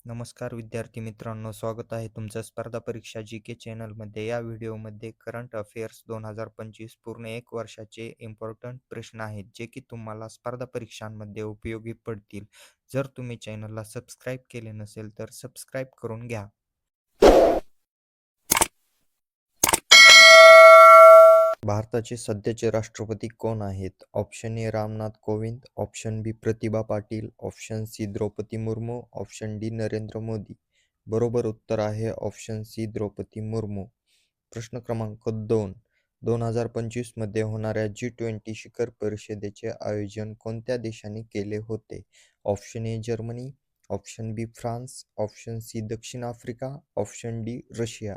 नमस्कार विद्यार्थी मित्रांनो, स्वागत आहे तुमचं स्पर्धा परीक्षा जी के चॅनलमध्ये. या व्हिडिओमध्ये करंट अफेअर्स 2025 पूर्ण एक वर्षाचे इम्पॉर्टंट प्रश्न आहेत, जे की तुम्हाला स्पर्धा परीक्षांमध्ये उपयोगी पडतील. जर तुम्ही चॅनलला सबस्क्राईब केले नसेल तर सबस्क्राईब करून घ्या. भारताचे सध्याचे राष्ट्रपती कोण आहेत? Option A Ramnath Kovind, option B Pratibha Patil, option C Droupadi Murmu, option D Narendra Modi. बरोबर उत्तर आहे ऑप्शन सी द्रौपदी मुर्मू. प्रश्न क्रमांक 2. 2025 मध्ये होणाऱ्या G20 शिखर परिषदेचे आयोजन कोणत्या देशाने केले होते? Option A Germany, option B France, option C दक्षिण आफ्रिका, ऑप्शन डी रशिया.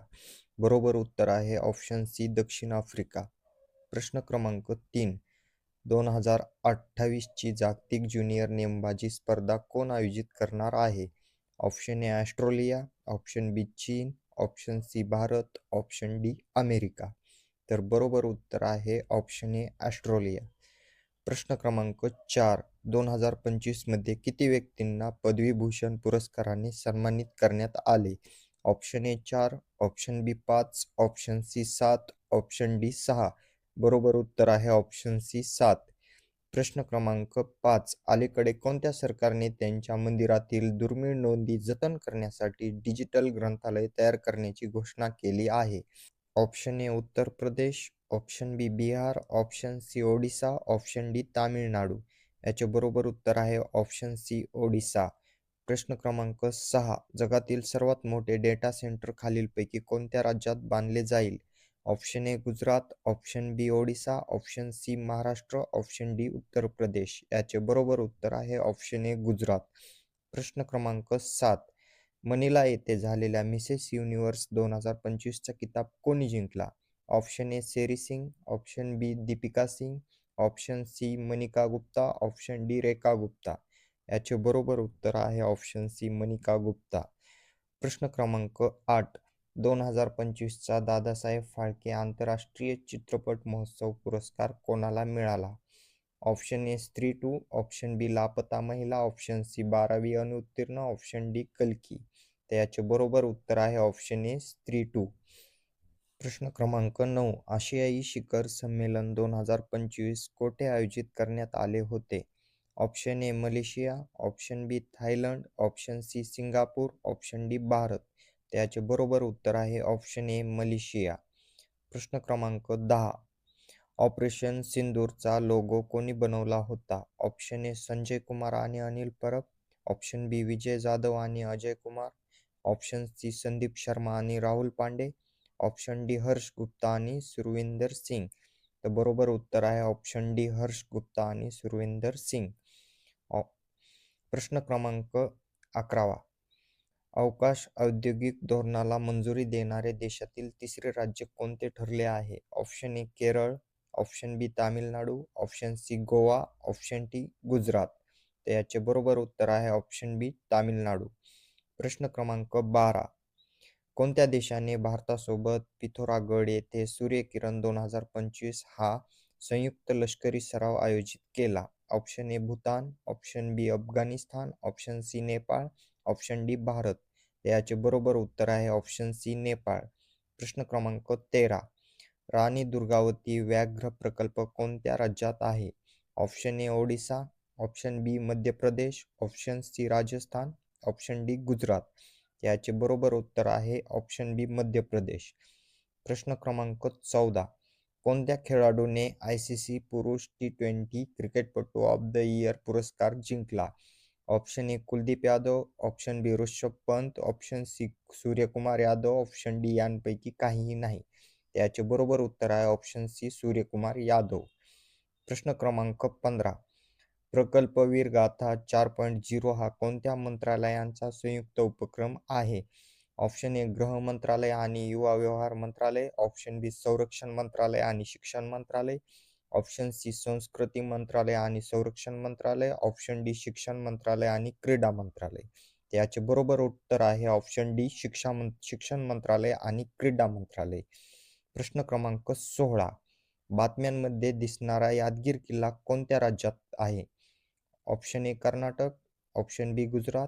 बरोबर उत्तर आहे ऑप्शन सी दक्षिण आफ्रिका. प्रश्न क्रमांक 3. 2028ची जागतिक ज्युनियर नेमबाजी स्पर्धा कोण आयोजित करणार आहे? Option A Australia, option B चीन, option C Bharat, option D America. तर बरोबर उत्तर आहे ऑप्शन ए ऑस्ट्रेलिया. प्रश्न क्रमांक 4. 2025 मध्ये किती व्यक्तींना पदवीभूषण पुरस्काराने सन्मानित करण्यात आले? Option A 4, option B 5, option C 7, option D 6. बरोबर उत्तर आहे ऑप्शन सी 7. प्रश्न क्रमांक 5. अलीकडे कोणत्या सरकारने त्यांच्या मंदिरातील दुर्मिळ नोंदी जतन करण्यासाठी डिजिटल ग्रंथालय तयार करण्याची घोषणा केली आहे? Option A Uttar Pradesh, option B Bihar, option C Odisha, option D Tamil Nadu. याचे बरोबर उत्तर आहे ऑप्शन सी ओडिसा. प्रश्न क्रमांक 6. जगातील सर्वात मोठे डेटा सेंटर खालीलपैकी कोणत्या राज्यात बांधले जाईल? Option A Gujarat, option B Odisha, option C Maharashtra, option D Uttar Pradesh. याचे बरोबर उत्तर आहे ऑप्शन ए गुजरात. प्रश्न क्रमांक 7. मनिला येथे झालेल्या मिसेस युनिव्हर्स 2025चा किताब कोणी जिंकला? Option A Seri Singh, option B Deepika Singh, option C Manika Gupta, option D Rekha Gupta. याचे बरोबर उत्तर आहे ऑप्शन सी मनिका गुप्ता. प्रश्न क्रमांक 8. 2025चा दादासाहेब फाळके आंतरराष्ट्रीय चित्रपट महोत्सव पुरस्कार कोणाला मिळाला? ऑप्शन ए स्त्री 2, ऑप्शन बी लापता महिला, ऑप्शन सी 12वी अनुत्तीर्ण, ऑप्शन डी कल्की. तर याचे बरोबर उत्तर आहे ऑप्शन ए स्त्री 2. प्रश्न क्रमांक 9. आशियाई शिखर संमेलन 2025 कोठे आयोजित करण्यात आले होते? Option A Malaysia, option B Thailand, option C Singapore, option D Bharat. त्याचे बरोबर उत्तर आहे ऑप्शन ए मलेशिया. प्रश्न क्रमांक 10. ऑपरेशन सिंदूरचा लोगो कोणी बनवला होता? ऑप्शन ए संजय कुमार आणि अनिल परब, ऑप्शन बी विजय जाधव आणि अजय कुमार, ऑप्शन सी संदीप शर्मा आणि राहुल पांडे, ऑप्शन डी हर्ष गुप्ता आणि सुरविंदर सिंग. तर बरोबर उत्तर आहे ऑप्शन डी हर्ष गुप्ता आणि सुरविंदर सिंग. प्रश्न क्रमांक 11. अवकाश औद्योगिक धोरणाला मंजुरी देणारे देशातील तिसरे राज्य कोणते ठरले आहे? Option A Kerala, option B Tamil Nadu, option C Goa, option D Gujarat. तर याचे बरोबर उत्तर आहे ऑप्शन बी तामिळनाडू. प्रश्न क्रमांक 12. कोणत्या देशाने भारतासोबत पिथोरागड येथे सूर्यकिरण 2025 हा संयुक्त लष्करी सराव आयोजित केला? Option A Bhutan, option B Afghanistan, option C Nepal, option D Bharat. याचे बरोबर उत्तर आहे ऑप्शन सी नेपाळ. प्रश्न क्रमांक 13. राणी दुर्गावती व्याघ्र प्रकल्प कोणत्या राज्यात आहे? Option A Odisha, option B Madhya Pradesh, option C Rajasthan, option D Gujarat. याचे बरोबर उत्तर आहे ऑप्शन बी मध्य प्रदेश. प्रश्न क्रमांक 14. कोणत्या खेळाडूने ICC पुरुष T20 क्रिकेटपटू ऑफ द इयर पुरस्कार जिंकला? Option A Kuldeep Yadav, option B Rishabh Pant, option C Suryakumar Yadav, option D यांपैकी काहीही नाही. याचे बरोबर उत्तर आहे ऑप्शन सी सूर्यकुमार यादव. प्रश्न क्रमांक 15. प्रकल्पवीर गाथा 4.0 हा कोणत्या मंत्रालयांचा संयुक्त उपक्रम आहे? ऑप्शन ए गृह मंत्रालय आणि युवा व्यवहार मंत्रालय, ऑप्शन बी संरक्षण मंत्रालय आणि शिक्षण मंत्रालय, ऑप्शन सी संस्कृती मंत्रालय आणि संरक्षण मंत्रालय, ऑप्शन डी शिक्षण मंत्रालय आणि क्रीडा मंत्रालय. याचे बरोबर उत्तर आहे ऑप्शन डी शिक्षण मंत्रालय आणि क्रीडा मंत्रालय. प्रश्न क्रमांक 16. बातम्यांमध्ये दिसणारा यादगीर किल्ला कोणत्या राज्यात आहे? Option A Karnataka, option B Gujarat,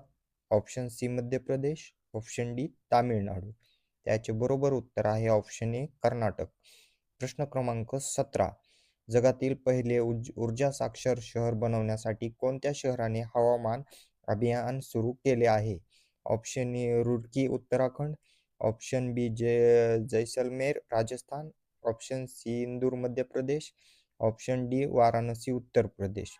option C Madhya Pradesh, option D Tamil Nadu. त्याचे बरोबर उत्तर आहे ऑप्शन ए कर्नाटक. प्रश्न क्रमांक 17. जगातील पहिले ऊर्जा साक्षर शहर बनवण्यासाठी कोणत्या शहराने हवामान अभियान सुरू केले आहे? Option A Roorkee Uttarakhand, option B Jaisalmer Rajasthan, option C Indore Madhya Pradesh, option D Varanasi Uttar Pradesh.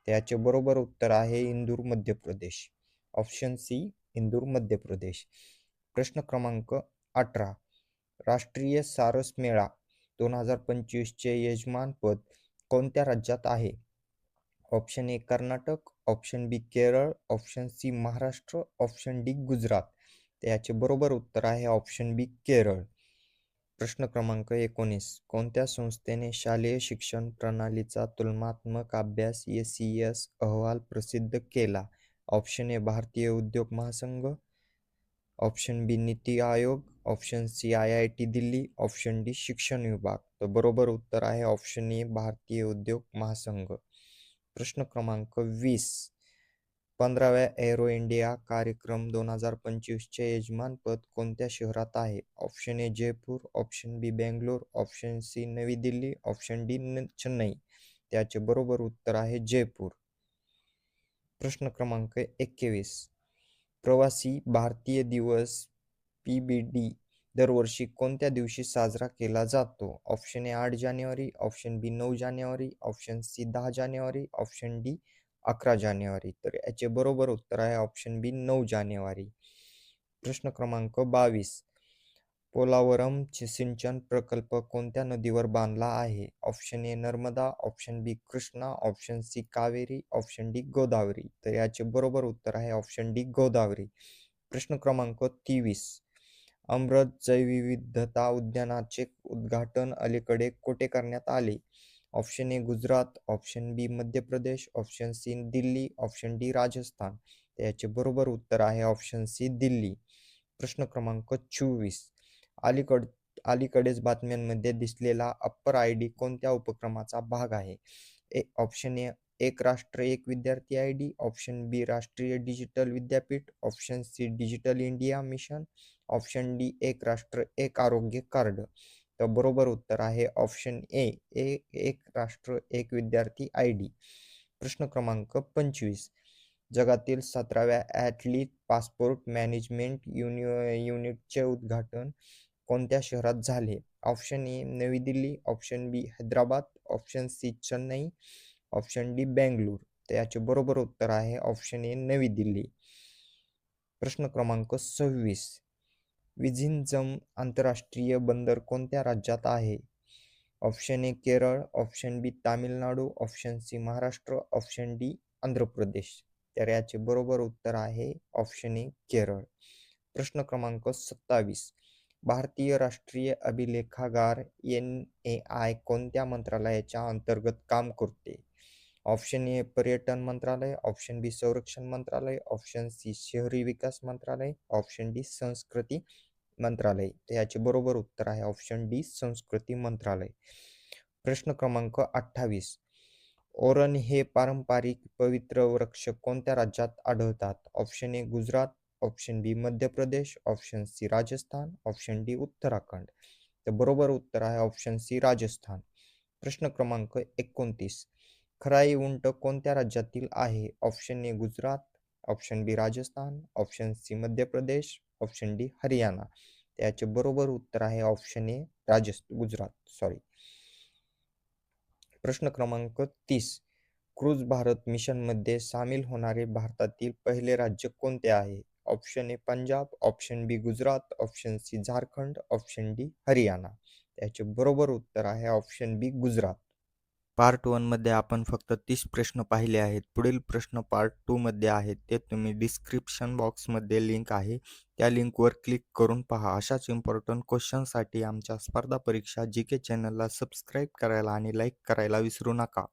त्याचे बरोबर उत्तर आहे इंदूर मध्य प्रदेश. ऑप्शन सी इंदूर मध्य प्रदेश. प्रश्न क्रमांक 18. राष्ट्रीय सारस मेळा 2025 चे यजमानपद कोणत्या राज्यात आहे? Option A Karnataka, option B Kerala, option C Maharashtra, option D Gujarat. त्याचे बरोबर उत्तर आहे ऑप्शन बी केरळ. प्रश्न क्रमांक 19. कोणत्या संस्थेने शालेय शिक्षण प्रणालीचा तुलनात्मक अभ्यास SES अहवाल प्रसिद्ध केला? ऑप्शन ए भारतीय उद्योग महासंघ, option B NITI Aayog, option C IIT Delhi, option D शिक्षण विभाग. तर बरोबर उत्तर आहे ऑप्शन ए भारतीय उद्योग महासंघ. प्रश्न क्रमांक 20. 15व्या एरो इंडिया कार्यक्रम 2025 चे यजमानपद कोणत्या शहरात आहे? Option A Jaipur, option B Bangalore, option C नवी दिल्ली, ऑप्शन डी चेन्नई. त्याचे बरोबर उत्तर आहे जयपूर. प्रश्न क्रमांक 21. प्रवासी भारतीय दिवस PBD दरवर्षी कोणत्या दिवशी साजरा केला जातो? ऑप्शन ए 8 जानेवारी, ऑप्शन बी 9 जानेवारी, ऑप्शन सी 10 जानेवारी, ऑप्शन डी 11 जानेवारी. तर याचे बरोबर उत्तर आहे ऑप्शन बी 9 जानेवारी. प्रश्न क्रमांक 22. पोलावरम सिंचन प्रकल्प कोणत्या नदीवर बांधला आहे? Option A Narmada, option B Krishna, option C Kaveri, option D Godavari. तर याचे बरोबर उत्तर आहे ऑप्शन डी गोदावरी. प्रश्न क्रमांक 23. अमृत जैवविविधता उद्यानाचे उद्घाटन अलीकडे कुठे करण्यात आले? Option A Gujarat, option B Madhya Pradesh, option C Delhi, option D Rajasthan. याचे बरोबर उत्तर आहे ऑप्शन सी दिल्ली. प्रश्न क्रमांक 24. अलीकडेच बातम्यांमध्ये दिसलेला अप्पर ID कोणत्या उपक्रमाचा भाग आहे? ऑप्शन ए एक राष्ट्र एक विद्यार्थी ID, ऑप्शन बी राष्ट्रीय डिजिटल विद्यापीठ, option C digital India mission, option D एक राष्ट्र एक आरोग्य कार्ड. तर बरोबर उत्तर आहे ऑप्शन ए एक राष्ट्र एक विद्यार्थी ID. प्रश्न क्रमांक 25. जगातील 17व्या ॲथलीट पासपोर्ट मॅनेजमेंट युनिटचे उद्घाटन कोणत्या शहरात झाले? ऑप्शन ए नवी Delhi, option B Hyderabad, option C Chennai, option D Bangalore. तर याचे बरोबर उत्तर आहे ऑप्शन ए नवी दिल्ली. प्रश्न क्रमांक 26. विझिंजम आंतरराष्ट्रीय बंदर कोणत्या राज्यात आहे? Option A Kerala, option B Tamil Nadu, option C Maharashtra, option D Andhra Pradesh. तर याचे बरोबर उत्तर आहे ऑप्शन ए केरळ. प्रश्न क्रमांक 27. भारतीय राष्ट्रीय अभिलेखागार NAI कोणत्या मंत्रालयाच्या अंतर्गत काम करते? ऑप्शन ए पर्यटन मंत्रालय, ऑप्शन बी संरक्षण मंत्रालय, ऑप्शन सी शहरी विकास मंत्रालय, ऑप्शन डी संस्कृती मंत्रालय. तर याचे बरोबर उत्तर आहे ऑप्शन डी संस्कृती मंत्रालय. प्रश्न क्रमांक 28. ओरण हे पारंपरिक पवित्र वृक्ष कोणत्या राज्यात आढळतात? Option A Gujarat, option B Madhya Pradesh, option C Rajasthan, option D Uttarakhand. तर बरोबर उत्तर आहे ऑप्शन सी राजस्थान. प्रश्न क्रमांक 29. खराई उंट कोणत्या राज्यातील आहे? Option A Gujarat, option B Rajasthan, option C Madhya Pradesh, option D Haryana. त्याचे बरोबर उत्तर आहे ऑप्शन ए गुजरात. प्रश्न क्रमांक 30. क्रूझ भारत मिशनमध्ये सामील होणारे भारतातील पहिले राज्य कोणते आहे? Option A Punjab, option B Gujarat, option C Jharkhand, option D Haryana. त्याचे बरोबर उत्तर आहे ऑप्शन बी गुजरात. पार्ट 1 मध्ये आपण फक्त 30 प्रश्न पाहिले आहेत. पुढील प्रश्न पार्ट 2 मध्ये आहेत. ते तुम्ही डिस्क्रिप्शन बॉक्समध्ये लिंक आहे, त्या लिंकवर क्लिक करून पहा. अशाच इम्पॉर्टंट क्वेश्चनसाठी आमच्या स्पर्धा परीक्षा GK चॅनलला सबस्क्राईब करायला आणि लाईक करायला विसरू नका.